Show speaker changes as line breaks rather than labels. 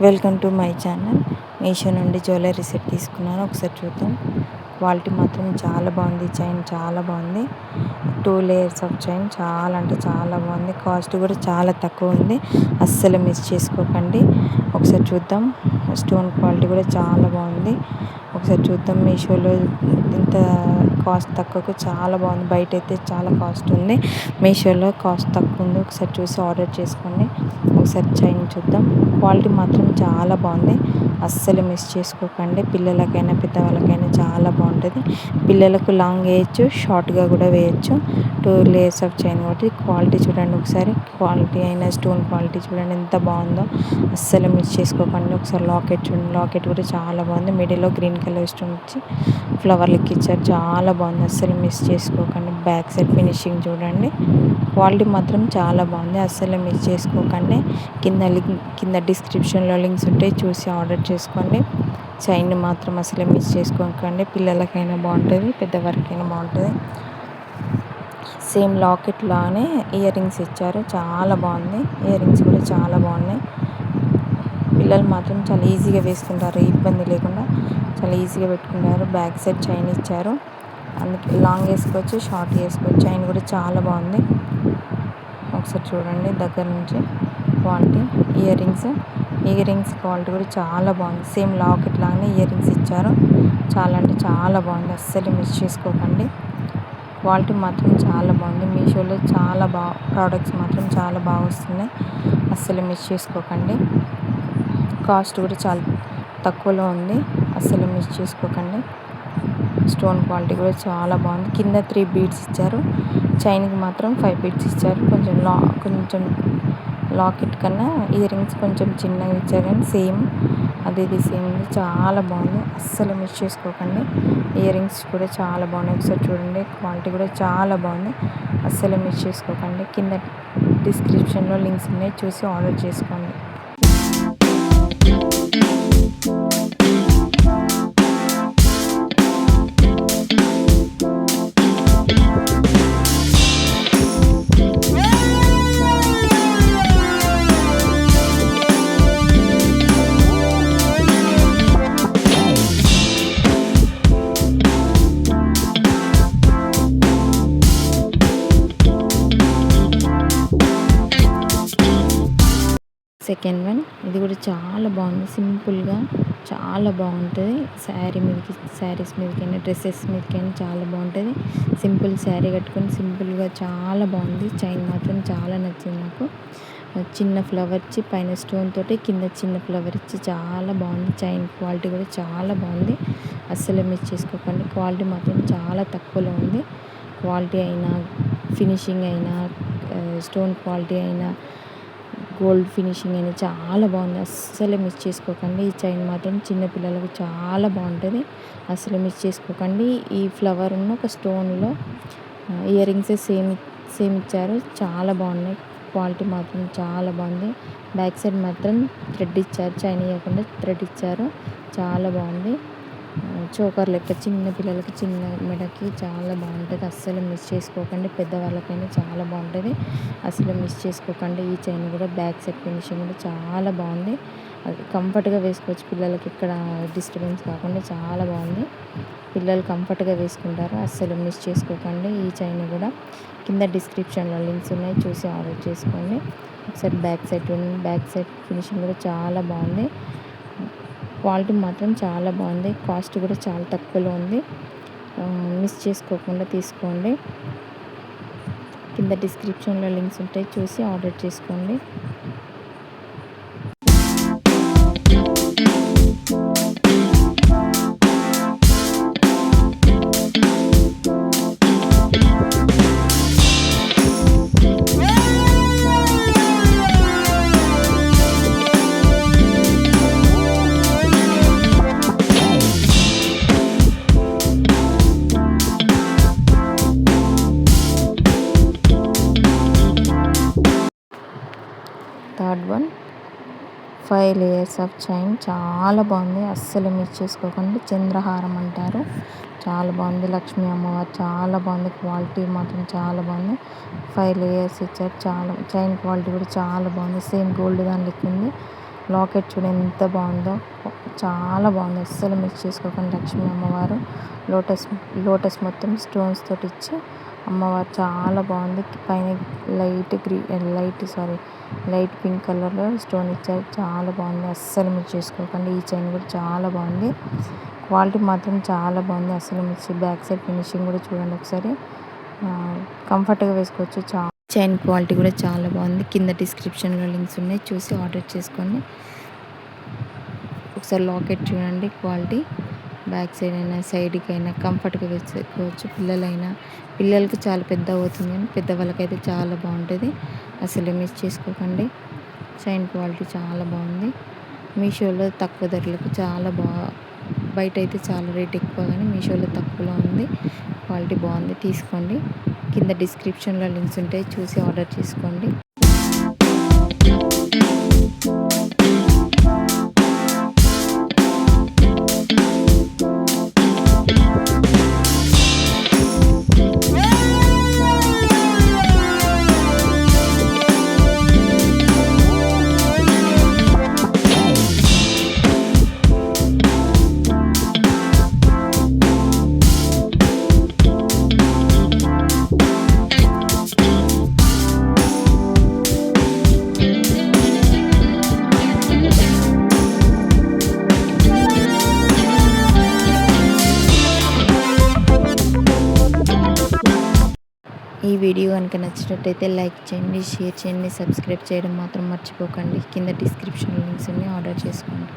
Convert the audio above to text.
Welcome to my channel. Meesho నుండి jewellery set తీసుకున్నాను. ఒకసారి చూద్దాం. క్వాలిటీ మాత్రం చాలా బాగుంది. చైన్ చాలా బాగుంది. 2 లేయర్స్ ఆఫ్ చైన్ చాలా అంటే చాలా బాగుంది. కాస్ట్ కూడా చాలా తక్కువ ఉంది. అస్సలు మిస్ చేసుకోకండి. ఒకసారి చూద్దాం. స్టోన్ క్వాలిటీ కూడా చాలా బాగుంది. ఒకసారి చూద్దాం. మీషోలో ఇంత కాస్ట్ తక్కువకు చాలా బాగుంది. బయట అయితే చాలా కాస్ట్ ఉంది. మీషోలో కాస్ట్ తక్కువ ఉంది. ఒకసారి చూసి ఆర్డర్ చేసుకోండి. ఒకసారి చైన్ చూద్దాం. క్వాలిటీ మాత్రం చాలా బాగుంది. అస్సలు మిస్ చేసుకోకండి. పిల్లలకైనా పెద్దవాళ్ళకైనా చాలా బాగుంటుంది. పిల్లలకు లాంగ్ వేయచ్చు, షార్ట్గా కూడా వేయచ్చు. 2 లేయర్స్ ఆఫ్ చైన్ కాబట్టి క్వాలిటీ చూడండి. ఒకసారి క్వాలిటీ అయినా స్టోన్ క్వాలిటీ చూడండి ఎంత బాగుందో. అస్సలు మిస్ చేసుకోకండి. ఒకసారి లాకెట్ చూడండి. లాకెట్ కూడా చాలా బాగుంది. మిడిల్లో గ్రీన్ కలర్ స్టోన్ వచ్చి ఫ్లవర్ లెక్క ఇచ్చారు. చాలా బాగుంది. అస్సలు మిస్ చేసుకోకండి. బ్యాక్ సైడ్ ఫినిషింగ్ చూడండి. క్వాలిటీ మాత్రం చాలా బాగుంది. అస్సలు మిస్ చేసుకోకండి. కింద డిస్క్రిప్షన్లో లింక్స్ ఉంటాయి, చూసి ఆర్డర్ చేసుకోండి. చైన్ మాత్రం అసలు మిస్ చేసుకోకండి. పిల్లలకైనా బాగుంటుంది, పెద్దవారికైనా బాగుంటుంది. సేమ్ లాకెట్ లానే ఇయర్ రింగ్స్ ఇచ్చారు. చాలా బాగుంది. ఇయర్ రింగ్స్ కూడా చాలా బాగున్నాయి. పిల్లలు మాత్రం చాలా ఈజీగా వేసుకుంటారు. ఇబ్బంది లేకుండా చాలా ఈజీగా పెట్టుకుంటారు. బ్యాక్ సైడ్ చైన్ ఇచ్చారు. అందుకే లాంగ్ వేసుకోవచ్చు, షార్ట్ వేసుకోవచ్చు. చైన్ కూడా చాలా బాగుంది. ఒకసారి చూడండి దగ్గర నుంచి క్వాలిటీ. ఇయర్ రింగ్స్ క్వాలిటీ కూడా చాలా బాగుంది. సేమ్ లాకెట్ లాగానే ఇయర్ రింగ్స్ ఇచ్చారు. చాలా అంటే చాలా బాగుంది. అస్సలు మిస్ చేసుకోకండి. క్వాలిటీ మాత్రం చాలా బాగుంది. మీషోలో చాలా ప్రోడక్ట్స్ మాత్రం చాలా బాగా వస్తున్నాయి. అస్సలు మిస్ చేసుకోకండి. కాస్ట్ కూడా చాలా తక్కువలో ఉంది. అస్సలు మిస్ చేసుకోకండి. స్టోన్ క్వాలిటీ కూడా చాలా బాగుంది. కింద 3 బీడ్స్ ఇచ్చారు. చైన్కి మాత్రం 5 బీడ్స్ ఇచ్చారు. కొంచెం లాకెట్ కన్నా ఇయర్ రింగ్స్ కొంచెం చిన్నగా ఇచ్చారు, కానీ సేమ్ అది సేమ్ ఉంది. చాలా బాగుంది. అస్సలు మిస్ చేసుకోకండి. ఇయర్ రింగ్స్ కూడా చాలా బాగున్నాయి. ఒకసారి చూడండి. క్వాలిటీ కూడా చాలా బాగుంది. అస్సలు మిస్ చేసుకోకండి. కింద డిస్క్రిప్షన్లో లింక్స్ ఉన్నాయి, చూసి ఆర్డర్ చేసుకోండి. సెకండ్ వన్ ఇది కూడా చాలా బాగుంది. సింపుల్గా చాలా బాగుంటుంది. శారీస్ మీదకైనా డ్రెస్సెస్ మీదకైనా చాలా బాగుంటుంది. సింపుల్ శారీ కట్టుకొని సింపుల్గా చాలా బాగుంది. చైన్ మాత్రం చాలా నచ్చింది నాకు. చిన్న ఫ్లవర్ ఇచ్చి పైన స్టోన్ తోటి కింద చిన్న ఫ్లవర్ ఇచ్చి చాలా బాగుంది. చైన్ క్వాలిటీ కూడా చాలా బాగుంది. అస్సలు మిస్ చేసుకోకండి. క్వాలిటీ మాత్రం చాలా తక్కువలో ఉంది. క్వాలిటీ అయినా, ఫినిషింగ్ అయినా, స్టోన్ క్వాలిటీ అయినా, గోల్డ్ ఫినిషింగ్ అయినా చాలా బాగుంది. అస్సలు మిస్ చేసుకోకండి. ఈ చైన్ మాత్రం చిన్నపిల్లలకు చాలా బాగుంటుంది. అసలు మిస్ చేసుకోకండి. ఈ ఫ్లవర్ ఉన్న ఒక స్టోన్లో ఇయర్ రింగ్స్ సేమ్ ఇచ్చారు. చాలా బాగున్నాయి. క్వాలిటీ మాత్రం చాలా బాగుంది. బ్యాక్ సైడ్ మాత్రం థ్రెడ్ ఇచ్చారు. చైన్ ఇవ్వకుండా థ్రెడ్ ఇచ్చారు. చాలా బాగుంది. చోకర్ లెక్క చిన్న పిల్లలకి, చిన్న మెడకి చాలా బాగుంటుంది. అస్సలు మిస్ చేసుకోకండి. పెద్దవాళ్ళకైనా చాలా బాగుంటుంది. అసలు మిస్ చేసుకోకండి. ఈ చైన్ కూడా బ్యాక్ సైడ్ ఫినిషింగ్ కూడా చాలా బాగుంది. అది కంఫర్ట్గా వేసుకోవచ్చు. పిల్లలకి ఇక్కడ డిస్టర్బెన్స్ కాకుండా చాలా బాగుంది. పిల్లలు కంఫర్ట్గా వేసుకుంటారు. అస్సలు మిస్ చేసుకోకండి. ఈ చైన్ కూడా కింద డిస్క్రిప్షన్లో లింక్స్ ఉన్నాయి, చూసి ఆర్డర్ చేసుకోండి. ఒకసారి బ్యాక్ సైడ్ ఫినిషింగ్ కూడా చాలా బాగుంది. క్వాలిటీ మాత్రం చాలా బాగుంది. కాస్ట్ కూడా చాలా తక్కువలో ఉంది. మిస్ చేసుకోకుండా తీసుకోండి. కింద డిస్క్రిప్షన్లో లింక్స్ ఉంటాయి, చూసి ఆర్డర్ చేసుకోండి. Third one 5 layers of chain చాలా బాగుంది. అస్సలు మిస్ చేసుకోకండి. చంద్రహారం అంటారు. చాలా బాగుంది. లక్ష్మీ అమ్మవారు చాలా బాగుంది. క్వాలిటీ మాత్రం చాలా బాగుంది. 5 లేయర్స్ ఇచ్చారు. చాలా చైన్ క్వాలిటీ కూడా చాలా బాగుంది. సేమ్ గోల్డ్ దాని లెక్క ఉంది. లాకెట్ చూడు ఎంత బాగుందో, చాలా బాగుంది. అస్సలు మిస్ చేసుకోకండి. లక్ష్మీ అమ్మవారు లోటస్ మొత్తం స్టోన్స్ తోటి ఇచ్చి అమ్మవారు చాలా బాగుంది. పైన లైట్ పింక్ కలర్లో స్టోన్ ఇచ్చారు. చాలా బాగుంది. అస్సలు మిస్ చేసుకోకండి. ఈ చైన్ కూడా చాలా బాగుంది. క్వాలిటీ మాత్రం చాలా బాగుంది. అసలు మిస్. బ్యాక్ సైడ్ ఫినిషింగ్ కూడా చూడండి ఒకసారి. కంఫర్ట్గా వేసుకోవచ్చు. చైన్ క్వాలిటీ కూడా చాలా బాగుంది. కింద డిస్క్రిప్షన్లో లింక్స్ ఉన్నాయి, చూసి ఆర్డర్ చేసుకోండి. ఒకసారి లాకెట్ చూడండి క్వాలిటీ. బ్యాక్ సైడ్ అయినా సైడ్కి అయినా కంఫర్ట్గా వేసుకోవచ్చు. పిల్లలకి చాలా పెద్ద అవుతుంది, కానీ పెద్దవాళ్ళకైతే చాలా బాగుంటుంది. అసలు మిస్ చేసుకోకండి. చైన్ క్వాలిటీ చాలా బాగుంది. మీషోలో తక్కువ ధరలకు చాలా బయట అయితే చాలా రేట్ ఎక్కువ, కానీ మీషోలో తక్కువలో ఉంది. క్వాలిటీ బాగుంది, తీసుకోండి. కింద డిస్క్రిప్షన్లో లింక్స్ ఉంటాయి, చూసి ఆర్డర్ చేసుకోండి. ఈ వీడియో కనుక నచ్చినట్టయితే లైక్ చేయండి, షేర్ చేయండి, సబ్స్క్రైబ్ చేయడం మాత్రం మర్చిపోకండి. కింద డిస్క్రిప్షన్ లింక్స్ ఉన్నాయి, ఆర్డర్ చేసుకోండి.